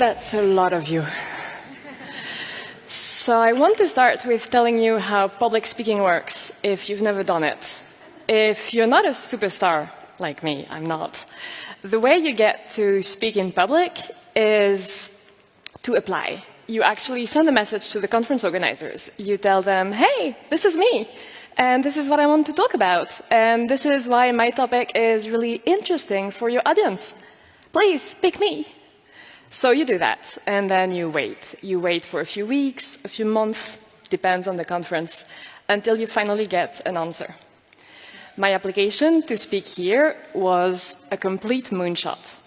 That's a lot of you. So I want to start with telling you how public speaking works, if you've never done it. If you're not a superstar, like me, I'm not, the way you get to speak in public is to apply. You actually send a message to the conference organizers. You tell them, hey, this is me, and this is what I want to talk about, and this is why my topic is really interesting for your audience. Please, pick me. So you do that, and then you wait. You wait for a few weeks, a few months, depends on the conference, until you finally get an answer. My application to speak here was a complete moonshot.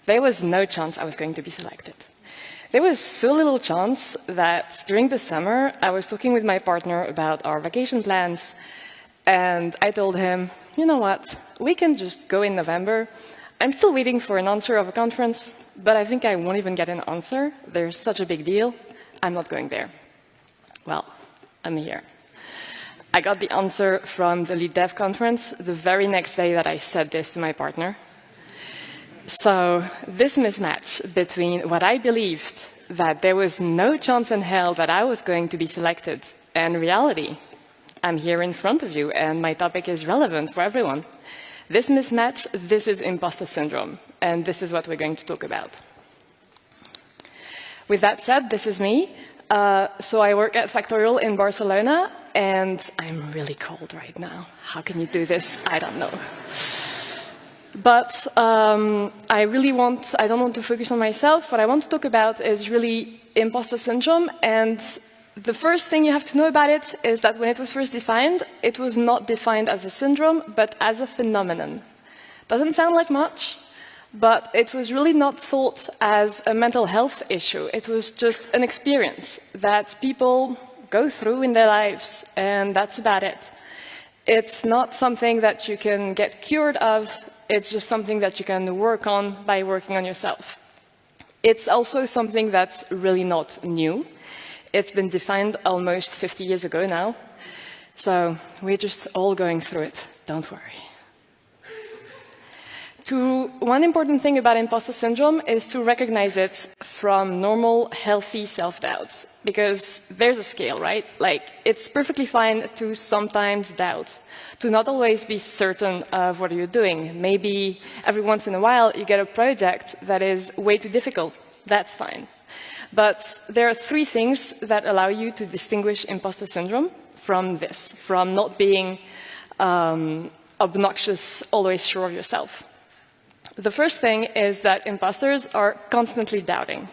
There was no chance I was going to be selected. There was so little chance that during the summer, I was talking with my partner about our vacation plans, and I told him, you know what, we can just go in November. I'm still waiting for an answer of a conference, but I think I won't even get an answer. There's such a big deal. I'm not going there. Well, I'm here. I got the answer from the LeadDev conference the very next day that I said this to my partner. So this mismatch between what I believed, that there was no chance in hell that I was going to be selected, and reality, I'm here in front of you, and my topic is relevant for everyone. This mismatch, this is imposter syndrome, and this is what we're going to talk about. With that said, this is me. So I work at Factorial in Barcelona, and I'm really cold right now. How can you do this? I don't know. But I don't want to focus on myself. What I want to talk about is really imposter syndrome, and the first thing you have to know about it is that when it was first defined, it was not defined as a syndrome, but as a phenomenon. Doesn't sound like much, but it was really not thought as a mental health issue. It was just an experience that people go through in their lives, and that's about it. It's not something that you can get cured of. It's just something that you can work on by working on yourself. It's also something that's really not new. It's been defined almost 50 years ago now. So we're just all going through it. Don't worry. One important thing about imposter syndrome is to recognize it from normal, healthy self-doubt. Because there's a scale, right? Like, it's perfectly fine to sometimes doubt, to not always be certain of what you're doing. Maybe every once in a while you get a project that is way too difficult. That's fine. But there are three things that allow you to distinguish imposter syndrome from this, from not being obnoxious, always sure of yourself. The first thing is that imposters are constantly doubting.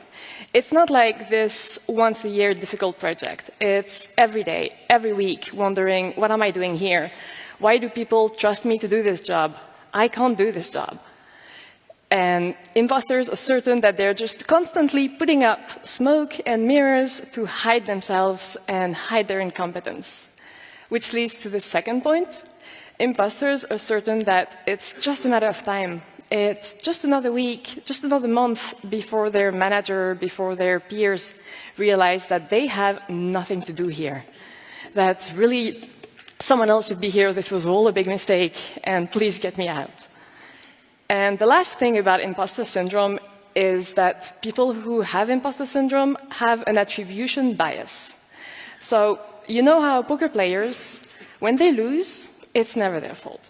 It's not like this once-a-year difficult project. It's every day, every week, wondering, what am I doing here? Why do people trust me to do this job? I can't do this job. And imposters are certain that they're just constantly putting up smoke and mirrors to hide themselves and hide their incompetence. Which leads to the second point. Imposters are certain that it's just a matter of time. It's just another week, just another month before their manager, before their peers realize that they have nothing to do here. That really someone else should be here, this was all a big mistake, and please get me out. And the last thing about imposter syndrome is that people who have imposter syndrome have an attribution bias. So you know how poker players, when they lose, it's never their fault.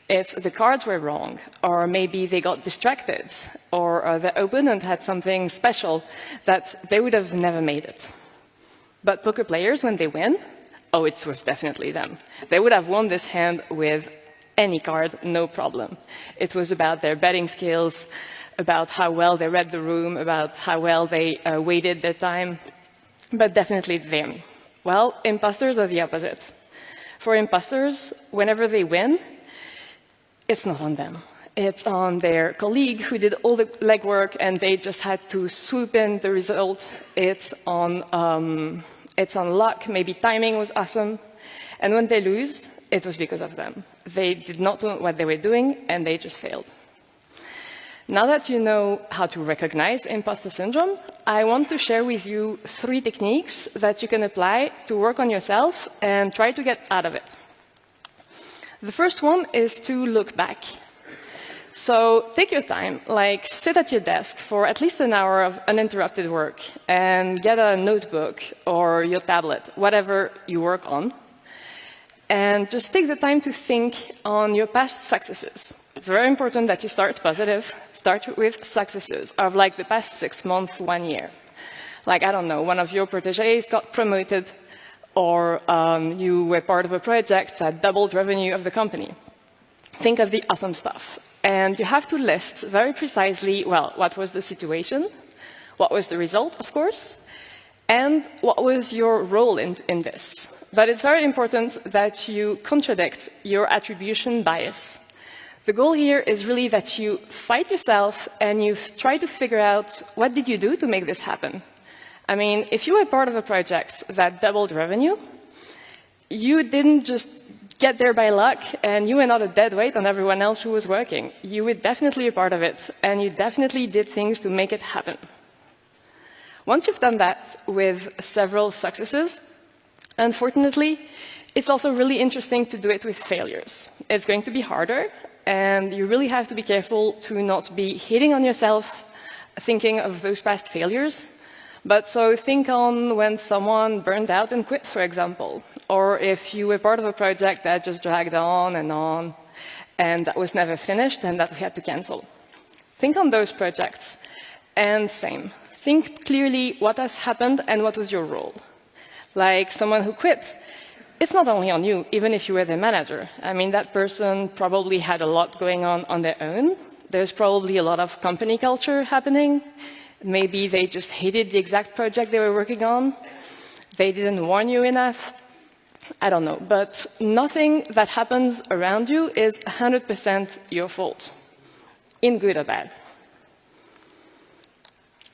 It's the cards were wrong, or maybe they got distracted, or the opponent had something special that they would have never made it. But poker players, when they win, oh, it was definitely them. They would have won this hand with any card, no problem. It was about their betting skills, about how well they read the room, about how well they waited their time, but definitely them. Well, imposters are the opposite. For imposters, whenever they win, it's not on them. It's on their colleague who did all the legwork and they just had to swoop in the result. It's on luck, maybe timing was awesome. And when they lose, it was because of them. They did not know what they were doing and they just failed. Now that you know how to recognize imposter syndrome, I want to share with you 3 techniques that you can apply to work on yourself and try to get out of it. The first one is to look back. So take your time, like sit at your desk for at least an hour of uninterrupted work and get a notebook or your tablet, whatever you work on, and just take the time to think on your past successes. It's very important that you start positive. Start with successes of like the past 6 months, 1 year. Like, I don't know, one of your protégés got promoted, or you were part of a project that doubled revenue of the company. Think of the awesome stuff. And you have to list very precisely, well, what was the situation, what was the result, of course, and what was your role in this. But it's very important that you contradict your attribution bias. The goal here is really that you fight yourself and you try to figure out what did you do to make this happen. I mean, if you were part of a project that doubled revenue, you didn't just get there by luck and you were not a dead weight on everyone else who was working. You were definitely a part of it and you definitely did things to make it happen. Once you've done that with several successes, unfortunately, it's also really interesting to do it with failures. It's going to be harder, and you really have to be careful to not be hitting on yourself, thinking of those past failures. But so think on when someone burned out and quit, for example, or if you were part of a project that just dragged on, and that was never finished and that we had to cancel. Think on those projects, and same. Think clearly what has happened and what was your role. Like someone who quit, it's not only on you, even if you were the manager. I mean, that person probably had a lot going on their own. There's probably a lot of company culture happening. Maybe they just hated the exact project they were working on. They didn't warn you enough. I don't know. But nothing that happens around you is 100% your fault, in good or bad.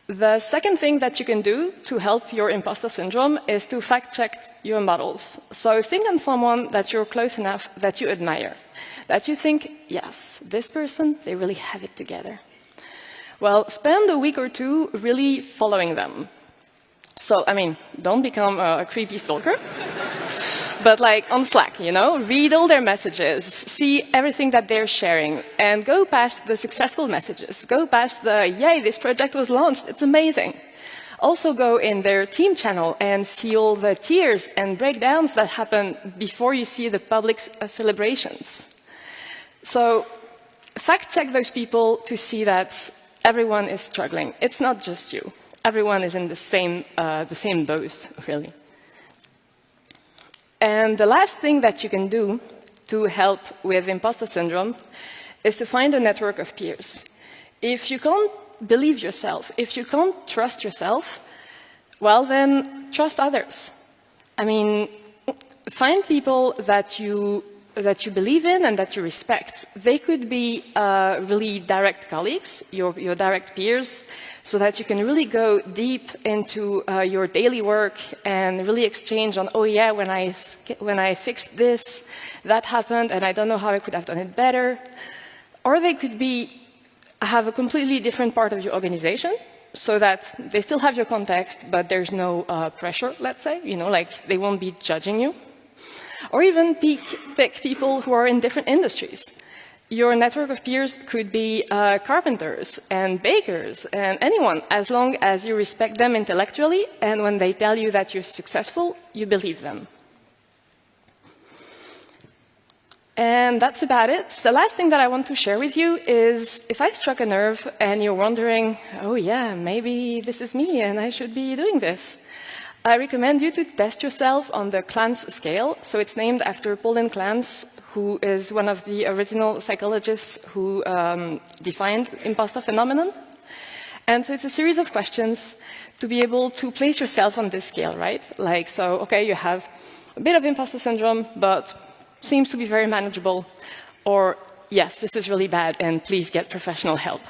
The second thing that you can do to help your imposter syndrome is to fact-check your models. So think on someone that you're close enough that you admire, that you think, yes, this person, they really have it together. Well, spend a week or two really following them. So, I mean, don't become a creepy stalker. But like on Slack, you know, read all their messages, see everything that they're sharing, and go past the successful messages. Go past the, yay, this project was launched, it's amazing. Also go in their team channel and see all the tears and breakdowns that happen before you see the public celebrations. So fact-check those people to see that everyone is struggling. It's not just you. Everyone is in the same boat, really. And the last thing that you can do to help with imposter syndrome is to find a network of peers. If you can't believe yourself, if you can't trust yourself, well, then trust others. I mean, find people that you believe in and that you respect. They could be really direct colleagues, your direct peers, so that you can really go deep into your daily work and really exchange on, oh yeah, when I fixed this, that happened, and I don't know how I could have done it better. Or they could have a completely different part of your organization, so that they still have your context, but there's no pressure, let's say, you know, like they won't be judging you. Or even pick people who are in different industries. Your network of peers could be carpenters and bakers and anyone, as long as you respect them intellectually, and when they tell you that you're successful, you believe them. And that's about it. The last thing that I want to share with you is, if I struck a nerve and you're wondering, oh yeah, maybe this is me and I should be doing this, I recommend you to test yourself on the Clance scale. So it's named after Paul Clance, who is one of the original psychologists who defined imposter phenomenon. And so it's a series of questions to be able to place yourself on this scale, right? Like, so, okay, you have a bit of imposter syndrome, but seems to be very manageable. Or, yes, this is really bad, and please get professional help.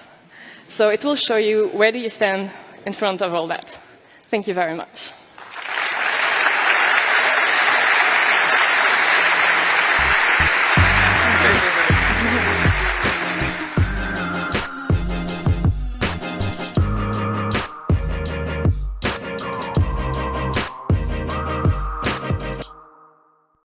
So it will show you where do you stand in front of all that. Thank you very much.